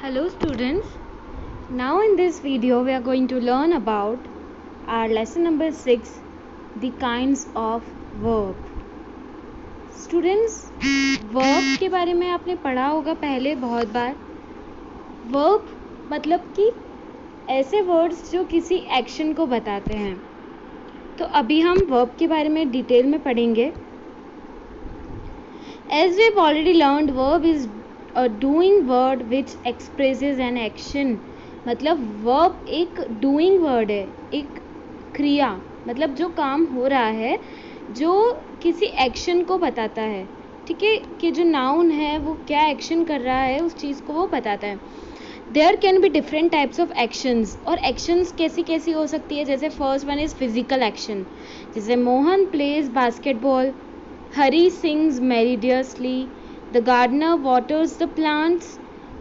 Hello students, now in this video we are going to learn about our lesson number 6, the kinds of verb. Students, verb के बारे में आपने पढ़ा होगा पहले बहुत बार. verb मतलब कि ऐसे वर्ड्स जो किसी एक्शन को बताते हैं. तो अभी हम verb के बारे में डिटेल में पढ़ेंगे. As we have already learned, verb is a doing word which expresses an action. मतलब verb एक doing word है, एक क्रिया, मतलब जो काम हो रहा है जो किसी एक्शन को बताता है. ठीक है, कि जो नाउन है वो क्या एक्शन कर रहा है उस चीज़ को वो बताता है. There can be different types of actions. और एक्शंस कैसी कैसी हो सकती है. जैसे first one is physical action. जैसे Mohan plays basketball, Hari sings melodiously, the gardener waters the plants.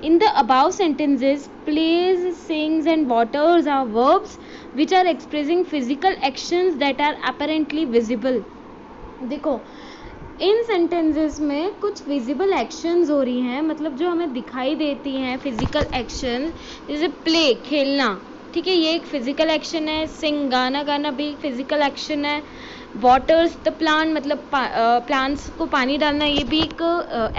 In the above sentences, plays, sings and waters are verbs which are expressing physical actions that are apparently visible. देखो, इन sentences में कुछ visible actions हो रही हैं, मतलब जो हमें दिखाई देती हैं फिजिकल एक्शन. जैसे प्ले, खेलना, ठीक है, ये एक फिजिकल एक्शन है. सिंग, गाना गाना भी फिजिकल एक्शन है. वाटर्स द प्लांट, मतलब प्लांट्स को पानी डालना, ये भी एक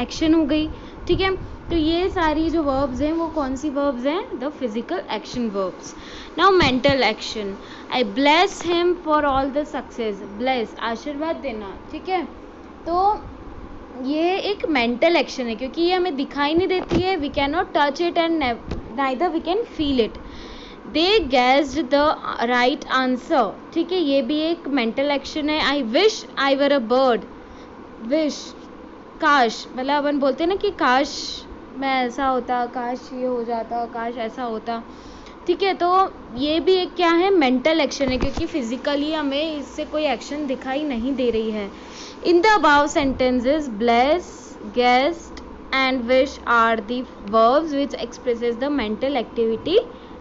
एक्शन हो गई. ठीक है, तो ये सारी जो वर्ब्स हैं वो कौन सी वर्ब्स हैं? The physical action verbs. Now mental action. I bless him for all the success. Bless, आशीर्वाद देना. ठीक है, तो ये एक मेंटल एक्शन है क्योंकि ये हमें दिखाई नहीं देती है. We can not touch it and neither we can feel it. They guessed the right answer. ठीक है, ये भी एक मेंटल एक्शन है. I wish I were a bird. Wish, काश, मतलब अपन बोलते हैं ना कि काश मैं ऐसा होता, काश ये हो जाता, काश ऐसा होता. ठीक है, तो ये भी एक क्या है? मेंटल एक्शन है क्योंकि फिजिकली हमें इससे कोई एक्शन दिखाई नहीं दे रही है. In the above sentences, bless, guessed and wish are the verbs which expresses the mental activity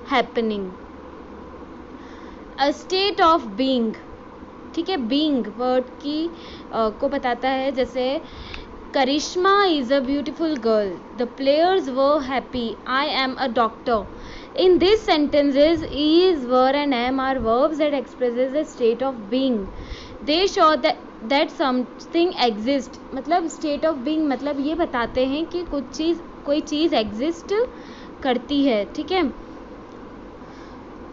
happening. A state of being. ठीक है, being वर्ड की को बताता है. जैसे Karishma is a beautiful girl, the players were happy, I am a doctor. In these sentences, is, were and am are verbs that expresses a state of being. They show that something exists. मतलब state of being मतलब ये बताते हैं कि कोई चीज़ exist करती है. ठीक है,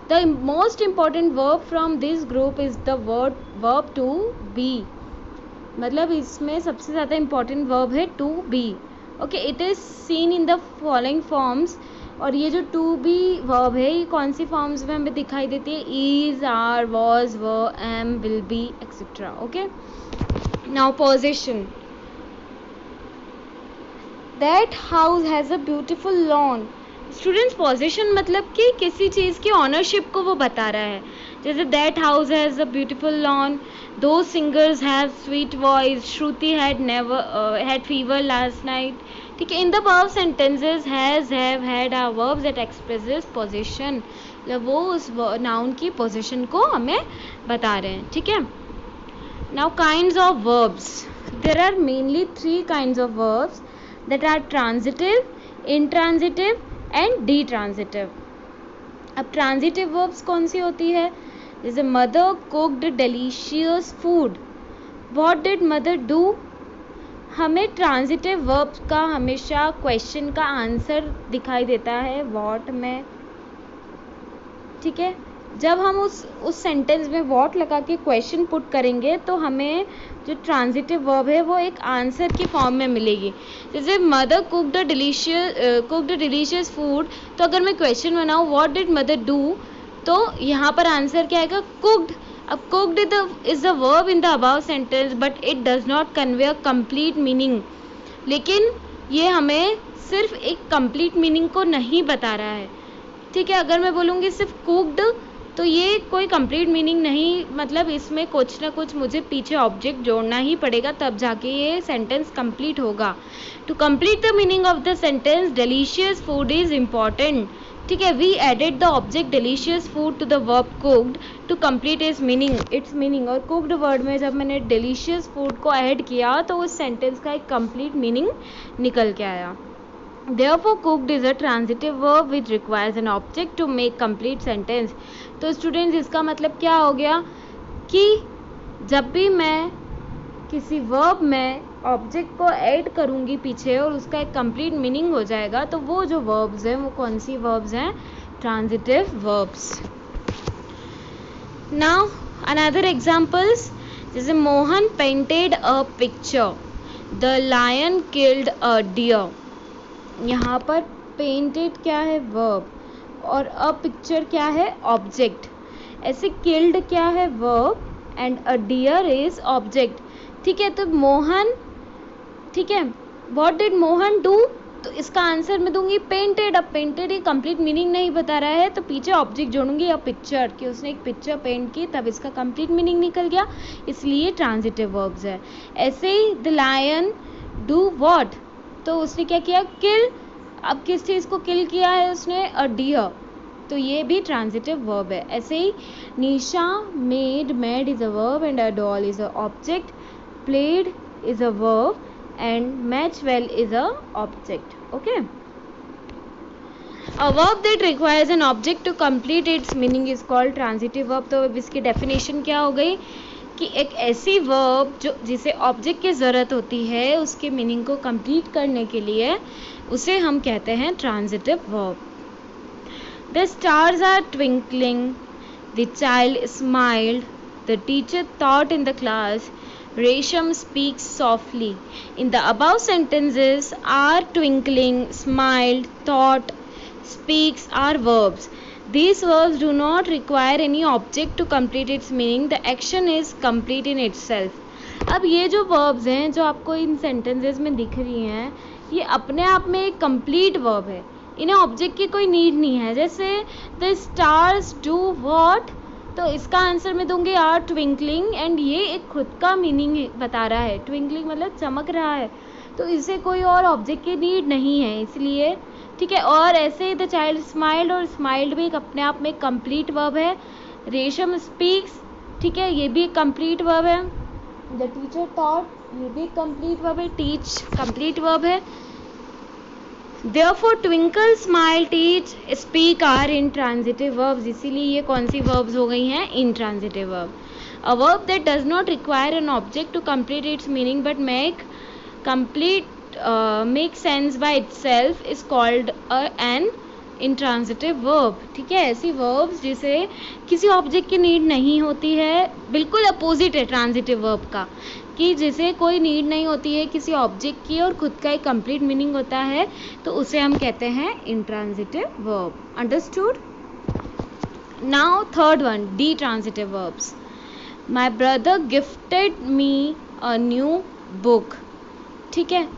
The most important verb from this group is the verb to be. मतलब इसमें सबसे ज़्यादा important verb है to be. Okay, it is seen in the following forms. और ये जो to be verb है ये कौन सी forms में हमें दिखाई देती है? is, are, was, were, am, will be, etc. Okay. Now possession. That house has a beautiful lawn. Students, possession मतलब कि किसी चीज़ की ऑनरशिप को वो बता रहा है. जैसे that house has a beautiful lawn, दो singers have sweet voice, Shruti had fever last night. ठीक है, in the above sentences has, have, had are verbs that expresses possession. मतलब वो उस नाउन की पोजेशन को हमें बता रहे हैं. ठीक है, now kinds of verbs. There are mainly 3 kinds of verbs that are transitive, intransitive and ditransitive. अब ट्रांजिटिव वर्ब्स कौन सी होती है? जैसे mother cooked delicious food, what did mother do. हमें ट्रांजिटिव वर्ब्स का हमेशा क्वेश्चन का आंसर दिखाई देता है व्हाट में. ठीक है, जब हम उस सेंटेंस में व्हाट लगा के क्वेश्चन पुट करेंगे तो हमें जो ट्रांजिटिव वर्ब है वो एक आंसर की फॉर्म में मिलेगी. जैसे मदर कुक्ड डिलीशियस फूड, तो अगर मैं क्वेश्चन बनाऊँ व्हाट डिड मदर डू, तो यहाँ पर आंसर क्या आएगा? कुक्ड. अब cooked is the verb in the above sentence but it does not convey a complete meaning. लेकिन ये हमें सिर्फ एक कंप्लीट मीनिंग को नहीं बता रहा है. ठीक है, अगर मैं बोलूँगी सिर्फ कुक्ड तो ये कोई कंप्लीट मीनिंग नहीं, मतलब इसमें कुछ ना कुछ मुझे पीछे ऑब्जेक्ट जोड़ना ही पड़ेगा तब जाके ये सेंटेंस कंप्लीट होगा. To complete the meaning of the sentence, delicious food is important. ठीक है, we added the object delicious food to the verb cooked to complete its meaning. और कुक्ड वर्ड में जब मैंने डिलीशियस फूड को add किया तो उस सेंटेंस का एक कंप्लीट मीनिंग निकल के आया. Therefore cooked is a transitive verb which requires an object to make complete sentence. तो स्टूडेंट्स इसका मतलब क्या हो गया कि जब भी मैं किसी वर्ब में ऑब्जेक्ट को ऐड करूँगी पीछे और उसका एक कंप्लीट मीनिंग हो जाएगा, तो वो जो वर्ब्स हैं वो कौन सी वर्ब्स हैं? Transitive verbs. Now another examples, जैसे Mohan painted a picture, the lion killed a deer. यहाँ पर पेंटेड क्या है? वर्ब, और अ पिक्चर क्या है? ऑब्जेक्ट. ऐसे किल्ड क्या है? Verb, and a deer is object. ठीक है, तो मोहन, ठीक है, व्हाट डिड मोहन डू? तो इसका आंसर मैं दूंगी पेंटेड. अब पेंटेड ये कंप्लीट मीनिंग नहीं बता रहा है, तो पीछे ऑब्जेक्ट जोड़ूंगी या पिक्चर, कि उसने एक पिक्चर पेंट की, तब इसका कंप्लीट मीनिंग निकल गया, इसलिए ट्रांजिटिव वर्ब्स है. ऐसे ही द लायन डू व्हाट, तो उसने क्या किया? किल. अब किस चीज़ को किल किया है उसने? अ डियर, तो ये भी ट्रांजिटिव वर्ब है. ऐसे ही Nisha made, made is a verb and a doll is a object, played is a verb and match well is a object. Okay, a verb that requires an object to complete its meaning is called transitive verb. तो अब इसकी definition क्या हो गई कि एक ऐसी verb जो जिसे ऑब्जेक्ट की ज़रूरत होती है उसके मीनिंग को कंप्लीट करने के लिए, उसे हम कहते हैं transitive verb. The stars are twinkling, the child smiled, the teacher taught in the class, Resham speaks softly. In the above sentences, are, twinkling, smiled, thought, speaks are verbs. These verbs do not require any object to complete its meaning. The action is complete in itself. अब ये जो verbs हैं जो आपको इन sentences में दिख रही हैं, ये अपने आप में एक complete verb है, इन्हें ऑब्जेक्ट की कोई नीड नहीं है. जैसे द स्टार्स डू व्हाट, तो इसका आंसर मैं दूंगी आर ट्विंकलिंग, एंड ये एक खुद का मीनिंग बता रहा है. ट्विंकलिंग मतलब चमक रहा है, तो इसे कोई और ऑब्जेक्ट की नीड नहीं है, इसलिए. ठीक है, और ऐसे द चाइल्ड स्माइल्ड, और स्माइल्ड भी अपने आप में कंप्लीट वर्ब है. रेशम स्पीक्स, ठीक है, ये भी कंप्लीट वर्ब है. द टीचर टॉट, ये भी कंप्लीट वर्ब है. टीच कंप्लीट वर्ब है. Therefore twinkle, smile, teach, speak are intransitive verbs. इसीलिए ये कौन सी verbs हो गई हैं? Intransitive verb. A verb that does not require an object to complete its meaning but make sense by itself is called an intransitive verb. ठीक है, ऐसी verbs जिसे किसी ऑब्जेक्ट की नीड नहीं होती है, बिल्कुल अपोजिट है ट्रांजिटिव वर्ब का, कि जिसे कोई नीड नहीं होती है किसी ऑब्जेक्ट की और खुद का एक कंप्लीट मीनिंग होता है, तो उसे हम कहते हैं intransitive verb. Understood? Now third one, D transitive verbs. My brother gifted me a new book. ठीक है,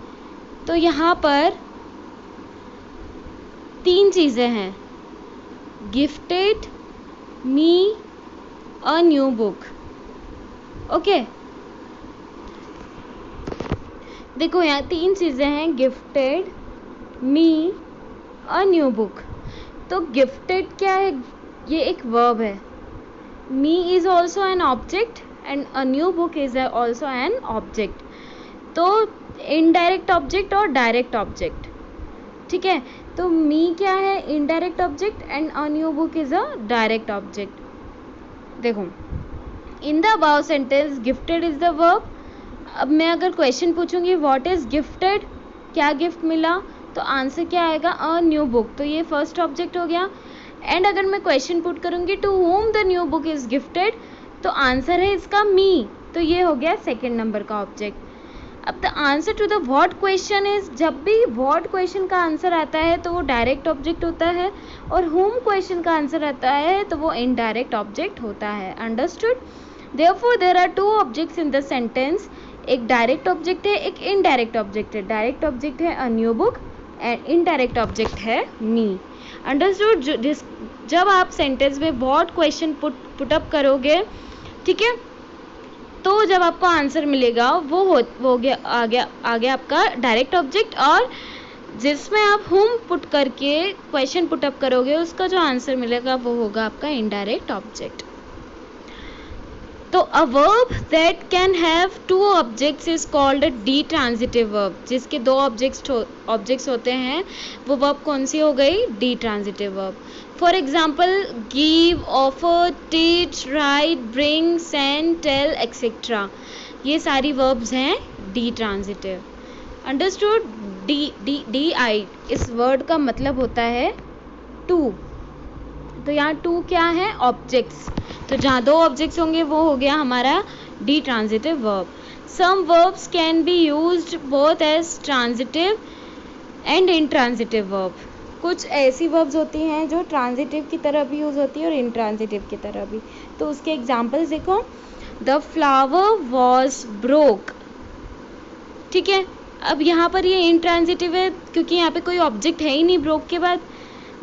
तो यहाँ पर तीन चीज़ें हैं. गिफ्टेड मी अ न्यू बुक. ओके, देखो यहाँ तीन चीज़ें हैं. गिफ्टेड, मी, अ न्यू बुक. तो गिफ्टेड क्या है? ये एक वर्ब है. Me is also an object and a new book is also an object. तो इनडायरेक्ट ऑब्जेक्ट और डायरेक्ट ऑब्जेक्ट. ठीक है, तो मी क्या है? Indirect object, and a new book is a direct object. देखो, in the above sentence gifted is the verb. अब मैं अगर क्वेश्चन पूछूंगी व्हाट इज़ गिफ्टेड, क्या गिफ्ट मिला, तो आंसर क्या आएगा? A new book. तो ये फर्स्ट ऑब्जेक्ट हो गया. एंड अगर मैं क्वेश्चन पुट करूंगी to whom the new book is gifted, तो आंसर है इसका मी, तो ये हो गया सेकेंड नंबर का ऑब्जेक्ट. अब the answer to the what question is, जब भी व्हाट क्वेश्चन का आंसर आता है तो वो डायरेक्ट ऑब्जेक्ट होता है, और होम क्वेश्चन का आंसर आता है तो वो इनडायरेक्ट ऑब्जेक्ट होता है. Understood? Therefore there are two objects in the sentence. एक डायरेक्ट ऑब्जेक्ट है, एक इनडायरेक्ट ऑब्जेक्ट है. डायरेक्ट ऑब्जेक्ट है a new book and indirect object है मी. अंडरस्टूड? जब आप सेंटेंस में व्हाट क्वेश्चन पुटअप करोगे, ठीक है, तो जब आपको आंसर मिलेगा वो हो गया आ गया आपका डायरेक्ट ऑब्जेक्ट, और जिसमें आप होम पुट करके क्वेश्चन पुटअप करोगे उसका जो आंसर मिलेगा वो होगा आपका इनडायरेक्ट ऑब्जेक्ट. तो a verb that can have two objects is called a D transitive verb. जिसके दो ऑब्जेक्ट्स होते हैं वो वर्ब कौन सी हो गई? Ditransitive verb. For example give, offer, teach, write, bring, send, tell etcetera, ये सारी वर्ब्स हैं ditransitive. Understood? D I इस वर्ड का मतलब होता है टू। तो यहाँ टू क्या है? ऑब्जेक्ट्स। तो जहाँ दो ऑब्जेक्ट्स होंगे वो हो गया हमारा ditransitive verb. Some verbs can be used both as transitive and intransitive verb. कुछ ऐसी वर्ब्स होती हैं जो ट्रांजिटिव की तरह भी यूज होती है और इंट्रांजिटिव की तरह भी। तो उसके एग्जाम्पल्स देखो, द फ्लावर वॉज ब्रोक। ठीक है, अब यहाँ पर ये इंट्रांजिटिव है क्योंकि यहाँ पे कोई ऑब्जेक्ट है ही नहीं ब्रोक के बाद।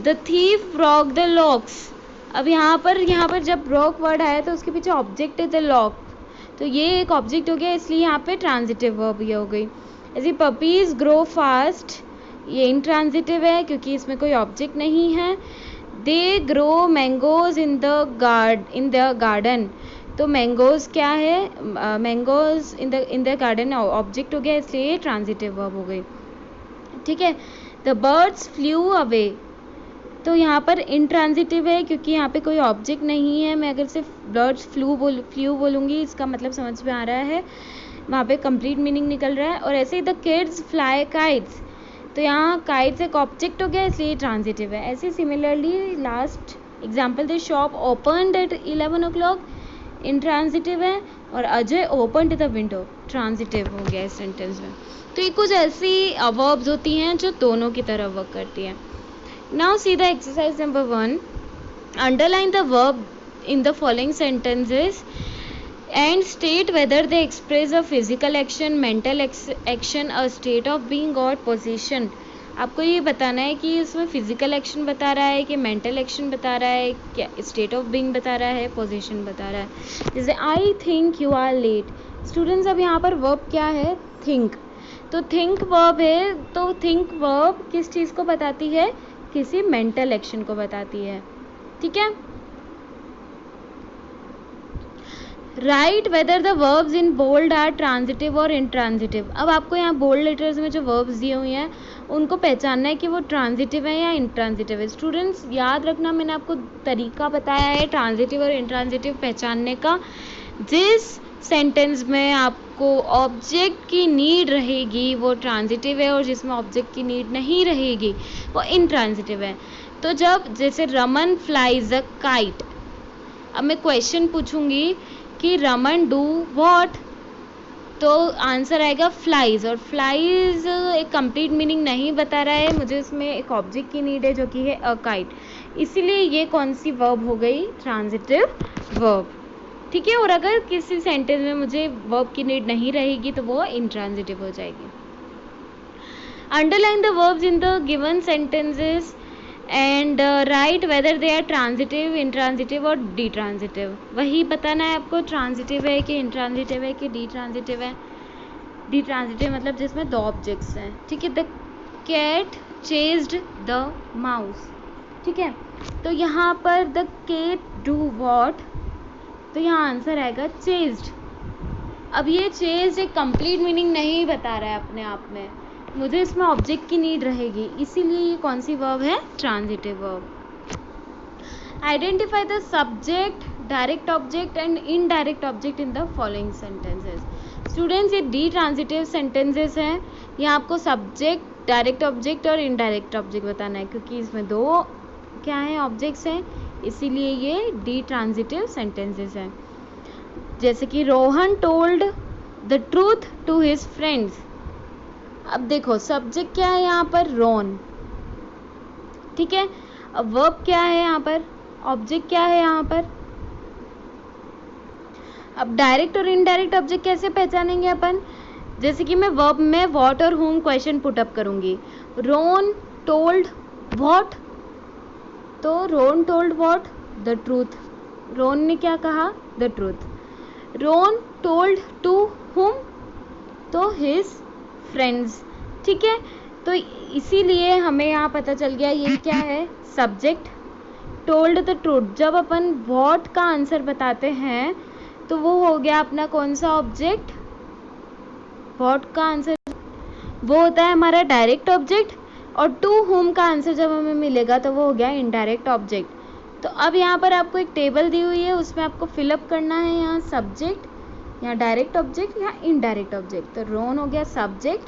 The thief broke the locks. अब यहाँ पर जब ब्रोक वर्ड आया तो उसके पीछे ऑब्जेक्ट है द लॉक, तो ये एक ऑब्जेक्ट हो गया, इसलिए यहाँ पे ट्रांजिटिव वर्ब ये हो गई। ऐसे पपीज ग्रो फास्ट, ये इंट्रांजिटिव है क्योंकि इसमें कोई ऑब्जेक्ट नहीं है। They grow mangoes in the garden, तो मैंगोज क्या है? Mangoes in the garden object हो गया, इसलिए ट्रांजिटिव वर्ब हो गई। ठीक है, द बर्ड्स फ्लू अवे, तो यहाँ पर इंट्रांजिटिव है क्योंकि यहाँ पे कोई ऑब्जेक्ट नहीं है। मैं अगर सिर्फ बर्ड्स फ्लू बोलूँगी इसका मतलब समझ में आ रहा है, वहाँ पे कंप्लीट मीनिंग निकल रहा है। और ऐसे ही द किड्स फ्लाई काइट्स, तो यहाँ काइट्स एक ऑब्जेक्ट हो गया इसलिए ट्रांजिटिव है। ऐसे similarly last example, the shop opened at 11 o'clock, intransitive है। और Ajay opened the window, transitive हो गया इस सेंटेंस में। तो ये कुछ ऐसी वर्ब्स होती हैं जो दोनों की तरह वर्क करती हैं। Now see the exercise number 1. Underline the verb in the following sentences and state whether they express a physical action, mental action, a state of being or position. आपको ये बताना है कि इसमें फिजिकल एक्शन बता रहा है कि मेंटल एक्शन बता रहा है, क्या स्टेट ऑफ बीइंग बता रहा है, पोजीशन बता रहा है। जैसे I think you are late. Students, अब यहाँ पर वर्ब क्या है? थिंक। तो थिंक वर्ब है, तो थिंक वर्ब किस चीज़ को बताती है? किसी मेंटल एक्शन को बताती है। ठीक है, write whether the verbs in bold are transitive और इंट्रांजिटिव। अब आपको यहाँ बोल्ड लेटर्स में जो वर्ब्स दिए हुए हैं उनको पहचानना है कि वो ट्रांजिटिव है या इंट्रांजिटिव है। स्टूडेंट्स याद रखना, मैंने आपको तरीका बताया है ट्रांजिटिव और इंट्रांजिटिव पहचानने का। जिस सेंटेंस में आपको ऑब्जेक्ट की नीड रहेगी वो ट्रांजिटिव है और जिसमें ऑब्जेक्ट की नीड नहीं रहेगी वो इंट्रांजिटिव है। तो जब जैसे रमन फ्लाइज अ काइट, अब मैं क्वेश्चन पूछूंगी कि रमन डू व्हाट, तो आंसर आएगा फ्लाइज। और फ्लाइज एक कंप्लीट मीनिंग नहीं बता रहा है, मुझे इसमें एक ऑब्जेक्ट की नीड है जो कि है अ काइट, इसीलिए ये कौन सी वर्ब हो गई? Transitive verb. ठीक है, और अगर किसी सेंटेंस में मुझे वर्ब की नीड नहीं रहेगी तो वो इंट्रांजिटिव हो जाएगी। Underline the verbs in the given sentences and write whether they are transitive, intransitive और डी ट्रांजिटिव। वही बताना है आपको, ट्रांजिटिव है कि इंट्रांजिटिव है कि डी ट्रांजिटिव है। डी ट्रांजिटिव मतलब जिसमें दो ऑब्जेक्ट्स हैं। ठीक है, the cat chased the mouse. ठीक है, तो यहाँ पर द कैट डू व्हाट, तो यहाँ आंसर आएगा चेज्ड। अब ये चेज्ड एक कंप्लीट मीनिंग नहीं बता रहा है अपने आप में, मुझे इसमें ऑब्जेक्ट की नीड रहेगी, इसीलिए ये कौन सी वर्ब है? Transitive verb. Identify the subject, direct object and indirect object in the following sentences. Students, ये डी ट्रांजिटिव सेंटेंसेस हैं, यहाँ आपको सब्जेक्ट, डायरेक्ट ऑब्जेक्ट और इनडायरेक्ट ऑब्जेक्ट बताना है क्योंकि इसमें दो क्या है? ऑब्जेक्ट्स हैं, इसीलिए ये डी ट्रांजिटिव सेंटेंसेस हैं। जैसे कि Rohan told the truth to his friends. अब देखो सब्जेक्ट क्या है यहाँ पर? रोन। ठीक है, अब वर्ब क्या है यहाँ पर? ऑब्जेक्ट क्या है यहाँ पर? अब डायरेक्ट और इनडायरेक्ट ऑब्जेक्ट कैसे पहचानेंगे अपन? जैसे कि मैं वर्ब में व्हाट और whom क्वेश्चन पुट अप करूंगी। रोन टोल्ड व्हाट, तो Ron told what? The truth. Ron ने क्या कहा? The truth. Ron told to whom? तो हिज फ्रेंड्स। ठीक है, तो इसीलिए हमें यहाँ पता चल गया ये क्या है? सब्जेक्ट। टोल्ड द ट्रूथ, जब अपन व्हाट का आंसर बताते हैं तो वो हो गया अपना कौन सा ऑब्जेक्ट, व्हाट का आंसर वो होता है हमारा डायरेक्ट ऑब्जेक्ट, और टू होम का आंसर जब हमें मिलेगा तो वो हो गया इनडायरेक्ट ऑब्जेक्ट। तो अब यहाँ पर आपको एक टेबल दी हुई है, उसमें आपको फिलअप करना है यहाँ सब्जेक्ट, यहाँ डायरेक्ट ऑब्जेक्ट, यहाँ इनडायरेक्ट ऑब्जेक्ट। तो रोहन हो गया सब्जेक्ट,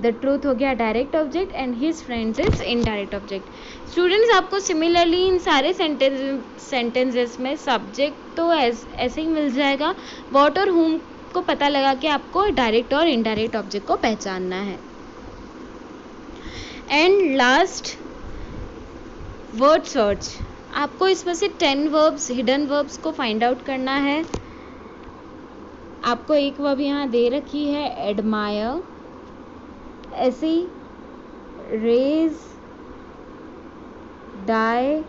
द ट्रूथ हो गया direct object, and his friends is indirect object. Students आपको सिमिलरली इन सारे सेंटेंसेस में सब्जेक्ट तो ऐसे ही मिल जाएगा, व्हाट और whom को पता लगा के आपको डायरेक्ट और इनडायरेक्ट ऑब्जेक्ट को पहचानना है। एंड लास्ट वर्ड सर्च, आपको इसमें से 10 वर्ब्स, हिडन वर्ब्स को फाइंड आउट करना है। आपको एक वर्ब यहाँ दे रखी है एडमायर, ऐसे ही raise, die,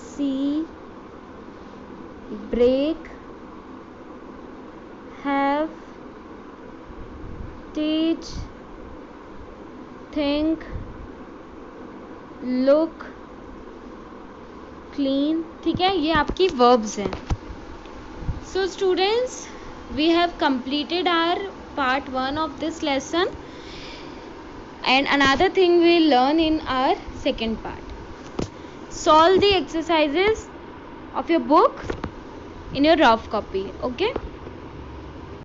see, break, have, teach, think, look, clean. ठीक है, ये आपकी वर्ब्स हैं। So students, we have completed our part 1 of this lesson, and another thing we'll learn in our second part. Solve the exercises of your book in your rough copy. Okay.